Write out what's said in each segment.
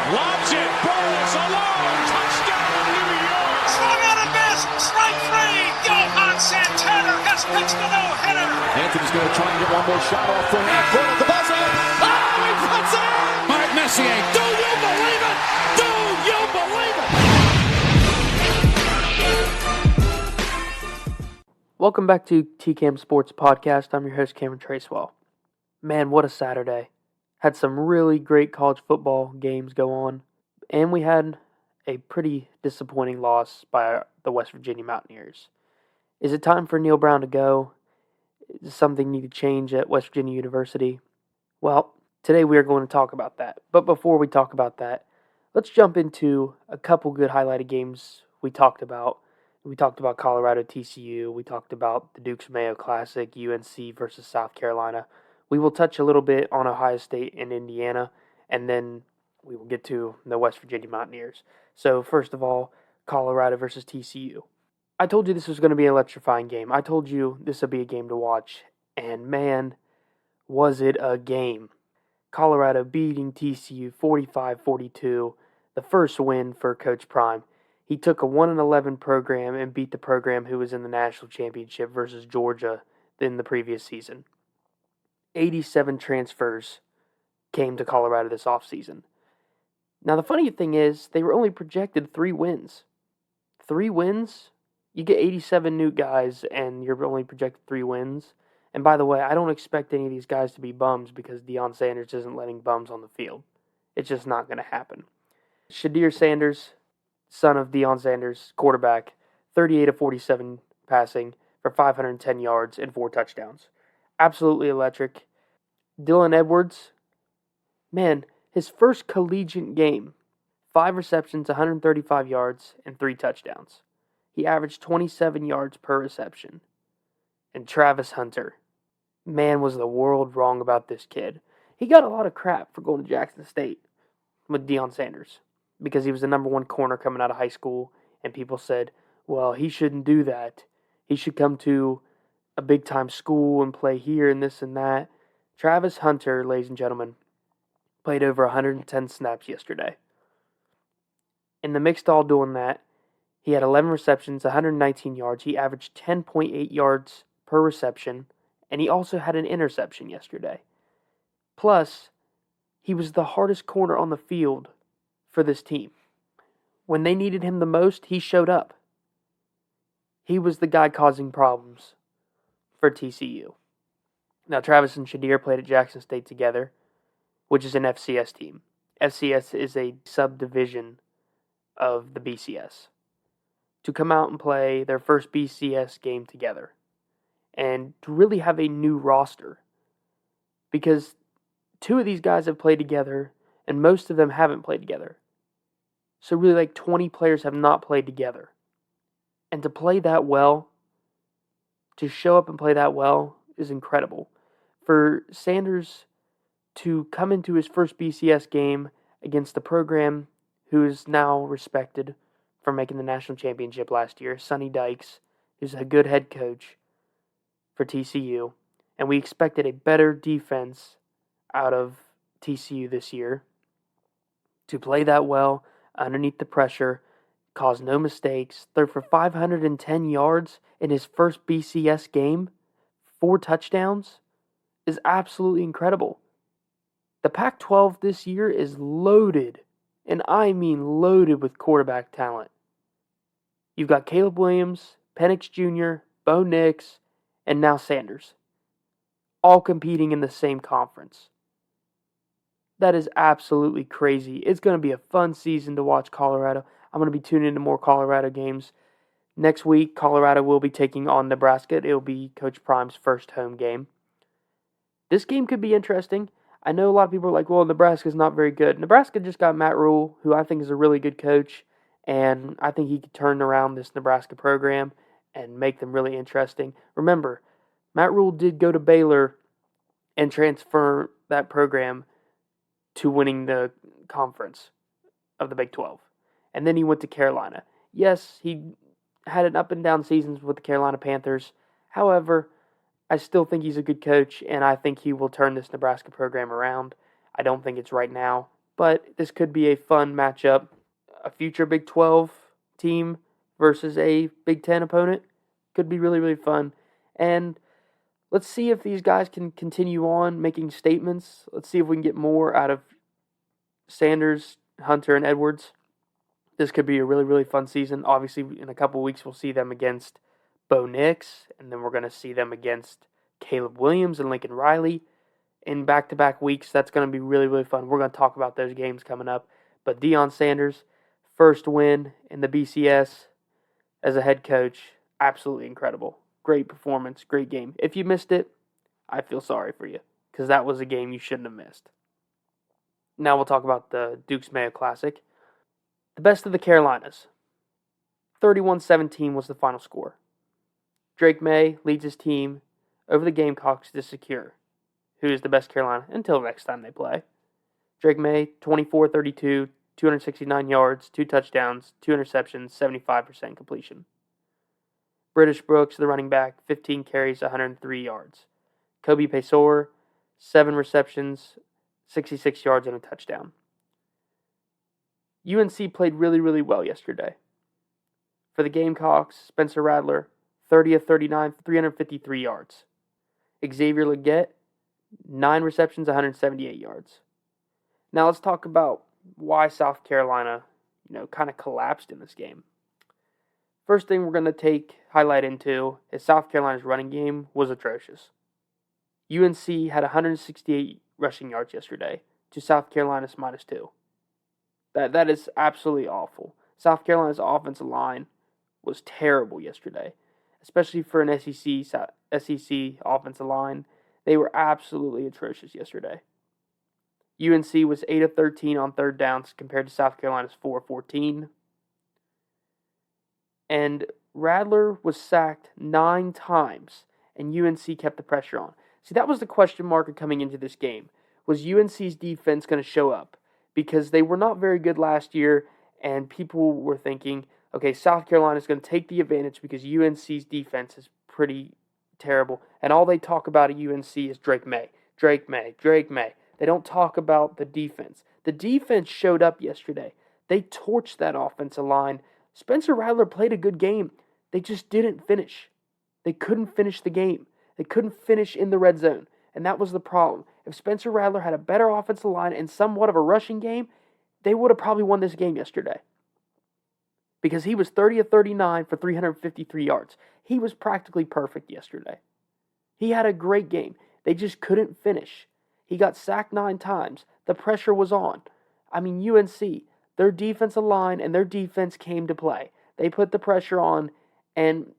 Lobs it. Burrows alone. Touchdown, New York. Swung on a miss. Strike three. Johan Santana has pitched a no-hitter. Anthony's going to try and get one more shot off the half court at the buzzer. Oh, he puts it in. Mark Messier. Do you believe it? Do you believe it? Welcome back to TCAM Sports Podcast. I'm your host, Cameron Tracewell. Man, what a Saturday. Had some really great college football games go on, and we had a pretty disappointing loss by the West Virginia Mountaineers. Is it time for Neil Brown to go? Does something need to change at West Virginia University? Well, today we are going to talk about that. But before we talk about that, let's jump into a couple good highlighted games we talked about. We talked about Colorado TCU. We talked about the Dukes Mayo Classic, UNC versus South Carolina. We will touch a little bit on Ohio State and Indiana, and then we will get to the West Virginia Mountaineers. So first of all, Colorado versus TCU. I told you this was going to be an electrifying game. I told you this would be a game to watch, and man, was it a game. Colorado beating TCU 45-42, the first win for Coach Prime. He took a 1-11 program and beat the program who was in the national championship versus Georgia in the previous season. 87 transfers came to Colorado this offseason. Now, the funny thing is, they were only projected 3 wins. 3 wins? You get 87 new guys, and you're only projected 3 wins. And by the way, I don't expect any of these guys to be bums because Deion Sanders isn't letting bums on the field. It's just not going to happen. Shadir Sanders, son of Deion Sanders, quarterback, 38 of 47 passing for 510 yards and 4 touchdowns. Absolutely electric. Dylan Edwards, man, his first collegiate game, 5 receptions, 135 yards, and 3 touchdowns. He averaged 27 yards per reception. And Travis Hunter, man, was the world wrong about this kid. He got a lot of crap for going to Jackson State with Deion Sanders because he was the number 1 corner coming out of high school, and people said, well, he shouldn't do that. He should come to a big-time school and play here and this and that. Travis Hunter, ladies and gentlemen, played over 110 snaps yesterday. In the mixed all doing that, he had 11 receptions, 119 yards. He averaged 10.8 yards per reception, and he also had an interception yesterday. Plus, he was the hardest corner on the field for this team. When they needed him the most, he showed up. He was the guy causing problems for TCU. Now, Travis and Shadir played at Jackson State together, which is an FCS team. FCS is a subdivision of the BCS. To come out and play their first BCS game together and to really have a new roster, because 2 of these guys have played together and most of them haven't played together. So really like 20 players have not played together. And to play that well, to show up and play that well is incredible. For Sanders to come into his first BCS game against the program who is now respected for making the national championship last year, Sonny Dykes, who's a good head coach for TCU, and we expected a better defense out of TCU this year. To play that well underneath the pressure, cause no mistakes, threw for 510 yards in his first BCS game, 4 touchdowns, is absolutely incredible. The Pac-12 this year is loaded, and I mean loaded with quarterback talent. You've got Caleb Williams, Penix Jr., Bo Nix, and now Sanders, all competing in the same conference. That is absolutely crazy. It's going to be a fun season to watch Colorado. I'm going to be tuning into more Colorado games. Next week, Colorado will be taking on Nebraska. It will be Coach Prime's first home game. This game could be interesting. I know a lot of people are like, well, Nebraska's not very good. Nebraska just got Matt Rule, who I think is a really good coach, and I think he could turn around this Nebraska program and make them really interesting. Remember, Matt Rule did go to Baylor and transfer that program to winning the conference of the Big 12. And then he went to Carolina. Yes, he had an up and down seasons with the Carolina Panthers. However, I still think he's a good coach, and I think he will turn this Nebraska program around. I don't think it's right now, but this could be a fun matchup. A future Big 12 team versus a Big 10 opponent could be really, really fun. And let's see if these guys can continue on making statements. Let's see if we can get more out of Sanders, Hunter, and Edwards. This could be a really, really fun season. Obviously, in a couple weeks, we'll see them against Bo Nix, and then we're going to see them against Caleb Williams and Lincoln Riley in back-to-back weeks. That's going to be really, really fun. We're going to talk about those games coming up. But Deion Sanders, first win in the BCS as a head coach, absolutely incredible. Great performance, great game. If you missed it, I feel sorry for you, because that was a game you shouldn't have missed. Now we'll talk about the Duke's Mayo Classic. The best of the Carolinas. 31-17 was the final score. Drake May leads his team over the Gamecocks to secure who is the best Carolina until next time they play. Drake May, 24-32, 269 yards, 2 touchdowns, 2 interceptions, 75% completion. British Brooks, the running back, 15 carries, 103 yards. Kobe Pesor, 7 receptions, 66 yards, and a touchdown. UNC played really, really well yesterday. For the Gamecocks, Spencer Rattler, 30 of 39, 353 yards. Xavier Legette, 9 receptions, 178 yards. Now let's talk about why South Carolina, kind of collapsed in this game. First thing we're going to highlight into is South Carolina's running game was atrocious. UNC had 168 rushing yards yesterday to South Carolina's -2. That is absolutely awful. South Carolina's offensive line was terrible yesterday, especially for an SEC offensive line. They were absolutely atrocious yesterday. UNC was 8 of 13 on third downs compared to South Carolina's 4 of 14. And Rattler was sacked 9 times, and UNC kept the pressure on. See, that was the question mark coming into this game. Was UNC's defense going to show up? Because they were not very good last year, and people were thinking, okay, South Carolina's going to take the advantage because UNC's defense is pretty terrible. And all they talk about at UNC is Drake May. Drake May. Drake May. They don't talk about the defense. The defense showed up yesterday. They torched that offensive line. Spencer Rattler played a good game. They just didn't finish. They couldn't finish the game. They couldn't finish in the red zone. And that was the problem. If Spencer Rattler had a better offensive line and somewhat of a rushing game, they would have probably won this game yesterday. Because he was 30 of 39 for 353 yards. He was practically perfect yesterday. He had a great game. They just couldn't finish. He got sacked 9 times. The pressure was on. I mean, UNC, their defensive line and their defense came to play. They put the pressure on, and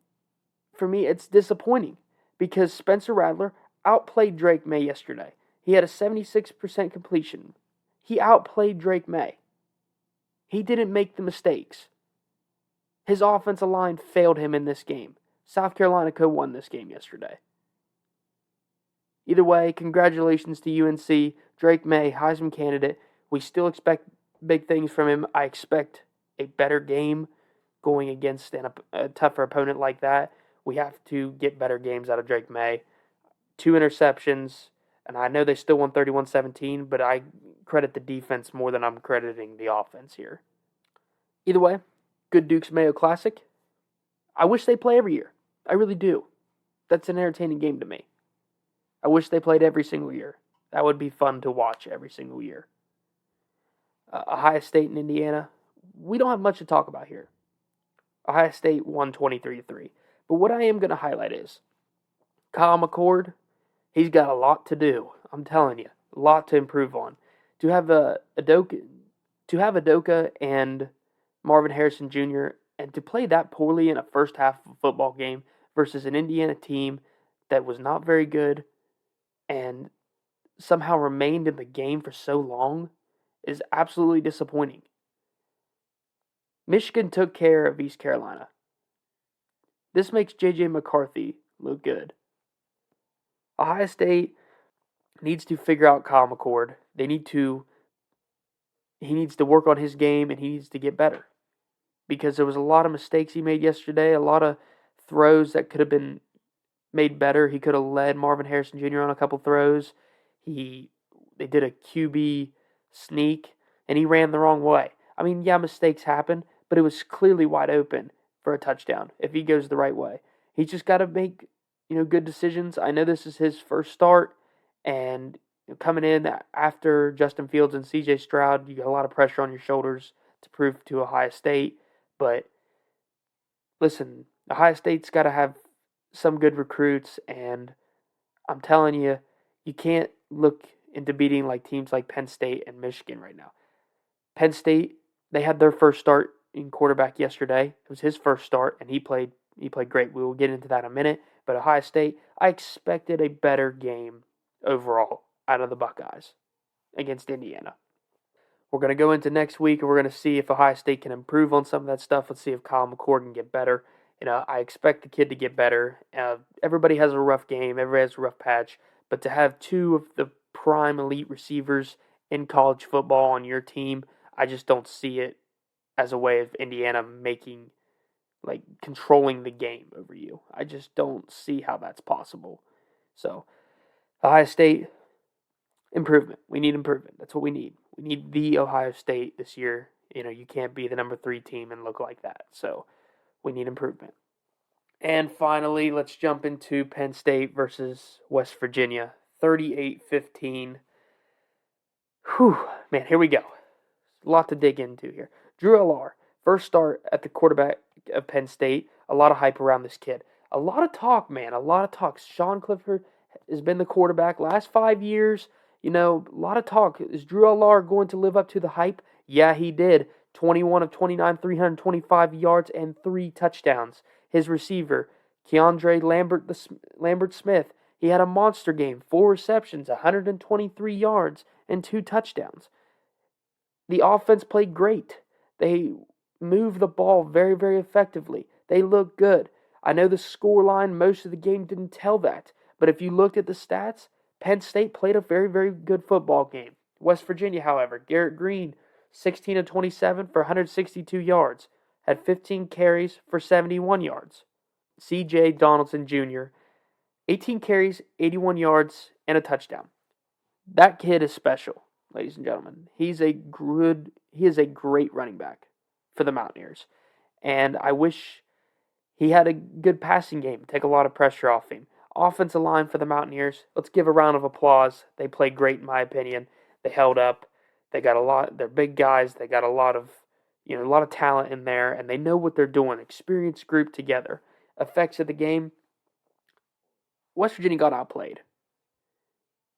for me, it's disappointing because Spencer Rattler outplayed Drake May yesterday. He had a 76% completion. He outplayed Drake May. He didn't make the mistakes. His offensive line failed him in this game. South Carolina could have won this game yesterday. Either way, congratulations to UNC. Drake May, Heisman candidate. We still expect big things from him. I expect a better game going against a tougher opponent like that. We have to get better games out of Drake May. 2 interceptions, and I know they still won 31-17, but I credit the defense more than I'm crediting the offense here. Either way, good Duke's Mayo Classic. I wish they play every year. I really do. That's an entertaining game to me. I wish they played every single year. That would be fun to watch every single year. Ohio State and Indiana, we don't have much to talk about here. Ohio State won 23-3. But what I am going to highlight is Kyle McCord, he's got a lot to do. I'm telling you, a lot to improve on. To have Adoka and Marvin Harrison Jr. and to play that poorly in a first half of a football game versus an Indiana team that was not very good and somehow remained in the game for so long is absolutely disappointing. Michigan took care of East Carolina. This makes J.J. McCarthy look good. Ohio State needs to figure out Kyle McCord. He needs to work on his game, and he needs to get better. Because there was a lot of mistakes he made yesterday, a lot of throws that could have been made better. He could have led Marvin Harrison Jr. on a couple throws. They did a QB sneak and he ran the wrong way. I mean, yeah, mistakes happen, but it was clearly wide open for a touchdown if he goes the right way. He's just got to make, good decisions. I know this is his first start, and coming in after Justin Fields and C.J. Stroud, you got a lot of pressure on your shoulders to prove to Ohio State. But listen, Ohio State's got to have some good recruits, and I'm telling you, you can't look into beating like teams like Penn State and Michigan right now. Penn State, they had their first start in quarterback yesterday. It was his first start, and he played great. We will get into that in a minute. But Ohio State, I expected a better game overall out of the Buckeyes against Indiana. We're going to go into next week, and we're going to see if Ohio State can improve on some of that stuff. Let's see if Kyle McCord can get better. I expect the kid to get better. Everybody has a rough game. Everybody has a rough patch. But to have two of the prime elite receivers in college football on your team, I just don't see it as a way of Indiana controlling the game over you. I just don't see how that's possible. So, Ohio State, improvement. We need improvement. That's what we need. We need the Ohio State this year. You can't be the number 3 team and look like that. So, we need improvement. And finally, let's jump into Penn State versus West Virginia. 38-15. Whew, man, here we go. A lot to dig into here. Drew Allar, first start at the quarterback of Penn State. A lot of hype around this kid. A lot of talk, man. A lot of talk. Sean Clifford has been the quarterback last 5 years. A lot of talk. Is Drew Allar going to live up to the hype? Yeah, he did. 21 of 29, 325 yards, and 3 touchdowns. His receiver, Keandre Lambert-Smith, he had a monster game. 4 receptions, 123 yards, and 2 touchdowns. The offense played great. They moved the ball very, very effectively. They looked good. I know the scoreline, most of the game didn't tell that. But if you looked at the stats, Penn State played a very, very good football game. West Virginia, however, Garrett Green, 16 of 27 for 162 yards, had 15 carries for 71 yards. C.J. Donaldson Jr., 18 carries, 81 yards, and a touchdown. That kid is special, ladies and gentlemen. He is a great running back for the Mountaineers. And I wish he had a good passing game, take a lot of pressure off him. Offensive line for the Mountaineers, let's give a round of applause. They played great in my opinion. They held up. They got a lot, they're big guys. They got a lot of talent in there, and they know what they're doing. Experienced group together. Effects of the game, West Virginia got outplayed.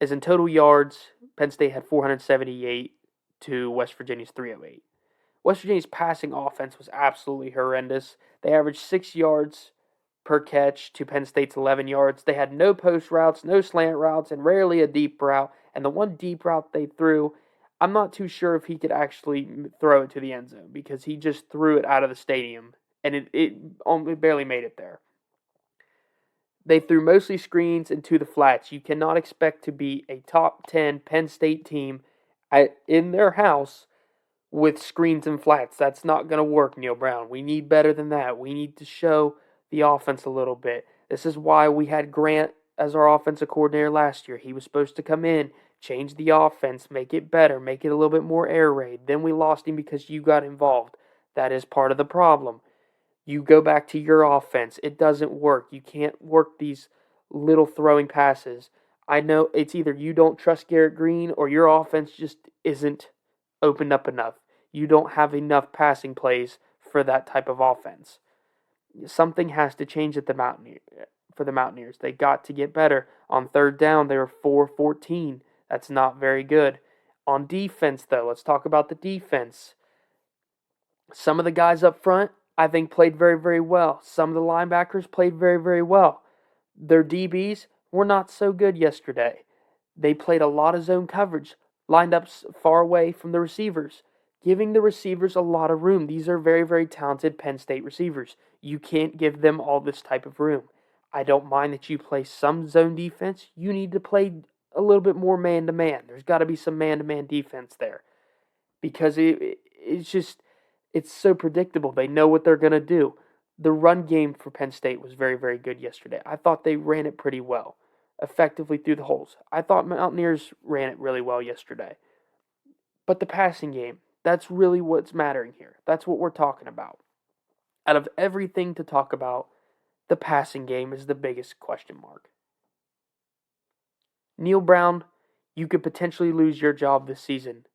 As in total yards, Penn State had 478 to West Virginia's 308. West Virginia's passing offense was absolutely horrendous. They averaged 6 yards per catch to Penn State's 11 yards. They had no post routes, no slant routes, and rarely a deep route. And the one deep route they threw, I'm not too sure if he could actually throw it to the end zone because he just threw it out of the stadium, and it only barely made it there. They threw mostly screens into the flats. You cannot expect to be a top 10 Penn State team in their house with screens and flats. That's not going to work, Neil Brown. We need better than that. We need to show the offense a little bit. This is why we had Grant as our offensive coordinator last year. He was supposed to come in, change the offense, make it better, make it a little bit more air raid. Then we lost him because you got involved. That is part of the problem. You go back to your offense. It doesn't work. You can't work these little throwing passes. I know it's either you don't trust Garrett Green or your offense just isn't opened up enough. You don't have enough passing plays for that type of offense. Something has to change at for the Mountaineers. They got to get better. On third down, they were 4-14. That's not very good. On defense, though, let's talk about the defense. Some of the guys up front, I think, played very, very well. Some of the linebackers played very, very well. Their DBs were not so good yesterday. They played a lot of zone coverage, lined up far away from the receivers, giving the receivers a lot of room. These are very, very talented Penn State receivers. You can't give them all this type of room. I don't mind that you play some zone defense. You need to play a little bit more man-to-man. There's got to be some man-to-man defense there because it's so predictable. They know what they're going to do. The run game for Penn State was very, very good yesterday. I thought they ran it pretty well, effectively through the holes. I thought Mountaineers ran it really well yesterday. But the passing game, that's really what's mattering here. That's what we're talking about. Out of everything to talk about, the passing game is the biggest question mark. Neil Brown, you could potentially lose your job this season.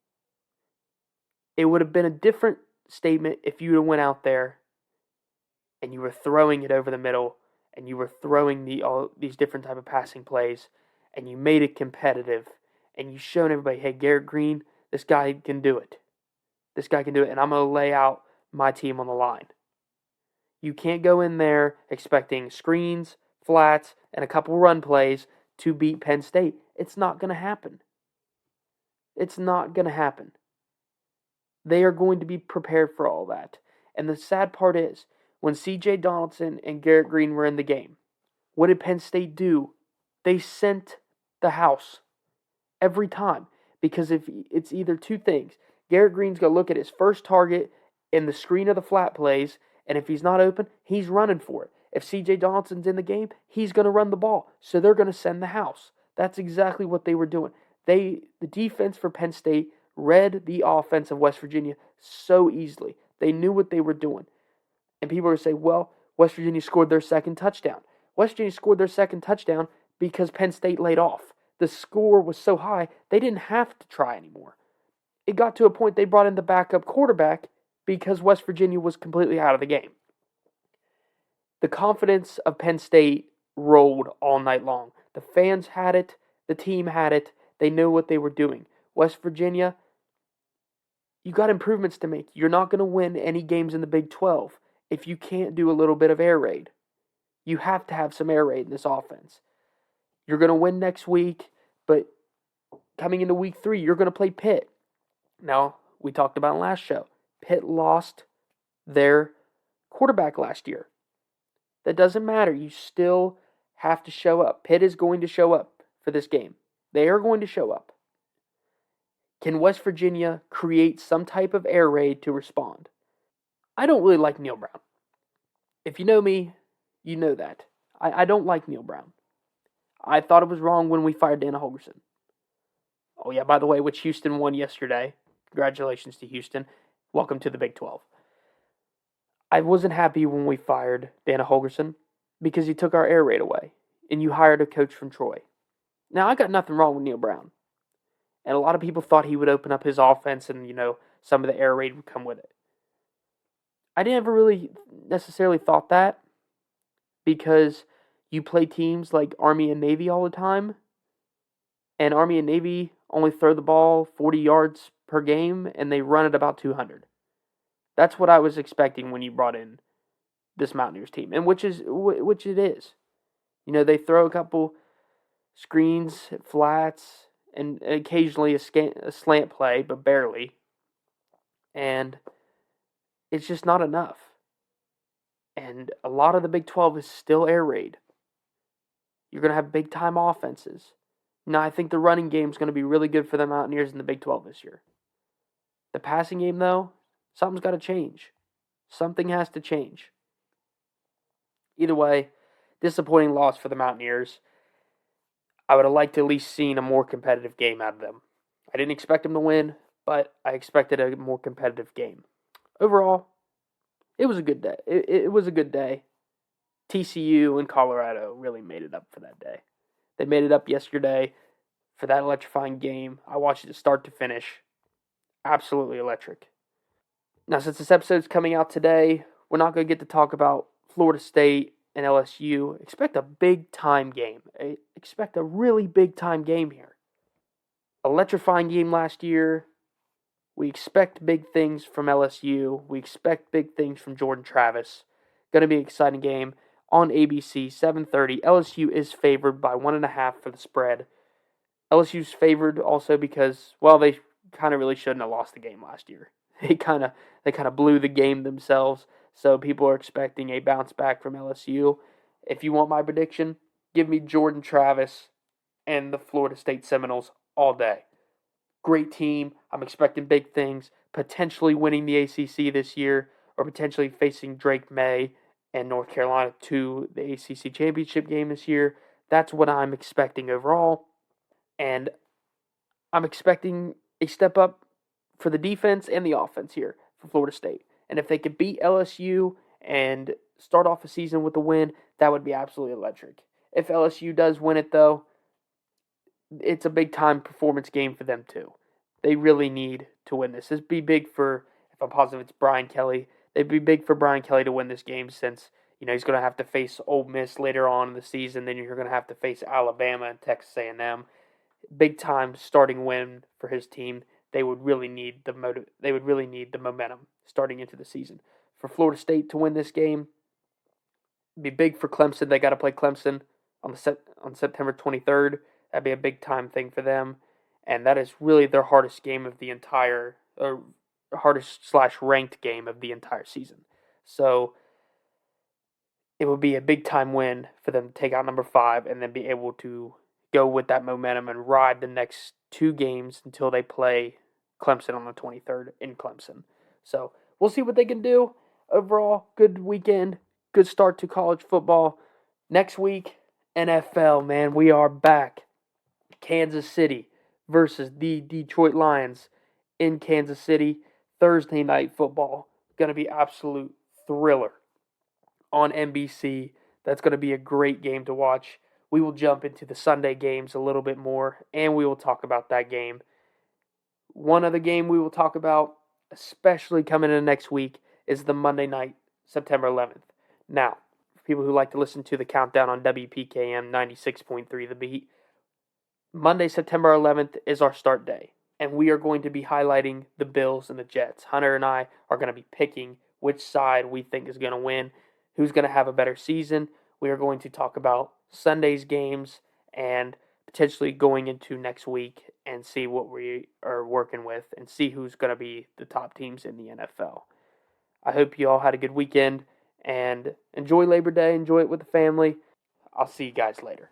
It would have been a different statement if you went out there and you were throwing it over the middle and you were throwing all these different type of passing plays and you made it competitive and you showed everybody, hey, Garrett Green, this guy can do it. This guy can do it, and I'm going to lay out my team on the line. You can't go in there expecting screens, flats, and a couple run plays to beat Penn State. It's not going to happen. It's not going to happen. They are going to be prepared for all that. And the sad part is, when C.J. Donaldson and Garrett Green were in the game, what did Penn State do? They sent the house every time. Because if it's either two things, Garrett Green's going to look at his first target in the screen of the flat plays, and if he's not open, he's running for it. If C.J. Donaldson's in the game, he's going to run the ball. So they're going to send the house. That's exactly what they were doing. The defense for Penn State read the offense of West Virginia so easily. They knew what they were doing. And people are going to say, well, West Virginia scored their second touchdown. West Virginia scored their second touchdown because Penn State laid off. The score was so high, they didn't have to try anymore. It got to a point they brought in the backup quarterback because West Virginia was completely out of the game. The confidence of Penn State rolled all night long. The fans had it. The team had it. They knew what they were doing. West Virginia, you got improvements to make. You're not going to win any games in the Big 12 if you can't do a little bit of air raid. You have to have some air raid in this offense. You're going to win next week, but coming into week 3, you're going to play Pitt. Now, we talked about it last show. Pitt lost their quarterback last year. That doesn't matter. You still have to show up. Pitt is going to show up for this game. They are going to show up. Can West Virginia create some type of air raid to respond? I don't really like Neil Brown. If you know me, you know that. I don't like Neil Brown. I thought it was wrong when we fired Dana Holgorsen. Oh yeah, by the way, which Houston won yesterday. Congratulations to Houston. Welcome to the Big 12. I wasn't happy when we fired Dana Holgorsen because he took our air raid away and you hired a coach from Troy. Now, I got nothing wrong with Neil Brown. And a lot of people thought he would open up his offense and, some of the air raid would come with it. I never really necessarily thought that because you play teams like Army and Navy all the time, and Army and Navy only throw the ball 40 yards per game, and they run at about 200. That's what I was expecting when you brought in this Mountaineers team, and which it is. They throw a couple screens, flats, and occasionally a slant play, but barely. And it's just not enough. And a lot of the Big 12 is still air raid. You're going to have big-time offenses. Now, I think the running game is going to be really good for the Mountaineers in the Big 12 this year. The passing game, though, something's got to change. Something has to change. Either way, disappointing loss for the Mountaineers. I would have liked to at least seen a more competitive game out of them. I didn't expect them to win, but I expected a more competitive game. Overall, it was a good day. It was a good day. TCU and Colorado really made it up for that day. They made it up yesterday for that electrifying game. I watched it start to finish. Absolutely electric. Now, since this episode's coming out today, we're not going to get to talk about Florida State and LSU. Expect a big-time game. Expect a really big-time game here. Electrifying game last year. We expect big things from LSU. We expect big things from Jordan Travis. Going to be an exciting game on ABC, 7:30. LSU is favored by 1.5 for the spread. LSU's favored also because, they kind of really shouldn't have lost the game last year. They kind of blew the game themselves. So people are expecting a bounce back from LSU. If you want my prediction, give me Jordan Travis and the Florida State Seminoles all day. Great team. I'm expecting big things. Potentially winning the ACC this year, or potentially facing Drake May and North Carolina to the ACC championship game this year. That's what I'm expecting overall. And I'm expecting a step up for the defense and the offense here for Florida State. And if they could beat LSU and start off a season with a win, that would be absolutely electric. If LSU does win it, though, it's a big-time performance game for them, too. They really need to win this. This would be big for, if I'm positive it's Brian Kelly, it'd be big for Brian Kelly to win this game since, he's going to have to face Ole Miss later on in the season. Then you're going to have to face Alabama and Texas A&M. Big-time starting win for his team. They would really need the momentum starting into the season. For Florida State to win this game, it'd be big for Clemson. They got to play Clemson on September 23rd. That'd be a big-time thing for them. And that is really their hardest game of the entire, or hardest/ranked game of the entire season. So it would be a big-time win for them to take out number 5 and then be able to go with that momentum and ride the next 2 games until they play Clemson on the 23rd in Clemson. So we'll see what they can do. Overall, good weekend, good start to college football. Next week, NFL, man, we are back. Kansas City versus the Detroit Lions in Kansas City. Thursday night football. Going to be absolute thriller on NBC. That's going to be a great game to watch. We will jump into the Sunday games a little bit more, and we will talk about that game. One other game we will talk about, especially coming in next week, is the Monday night, September 11th. Now, for people who like to listen to the countdown on WPKM 96.3 The Beat, Monday, September 11th is our start day, and we are going to be highlighting the Bills and the Jets. Hunter and I are going to be picking which side we think is going to win, who's going to have a better season. We are going to talk about Sunday's games and potentially going into next week and see what we are working with and see who's going to be the top teams in the NFL. I hope you all had a good weekend and enjoy Labor Day. Enjoy it with the family. I'll see you guys later.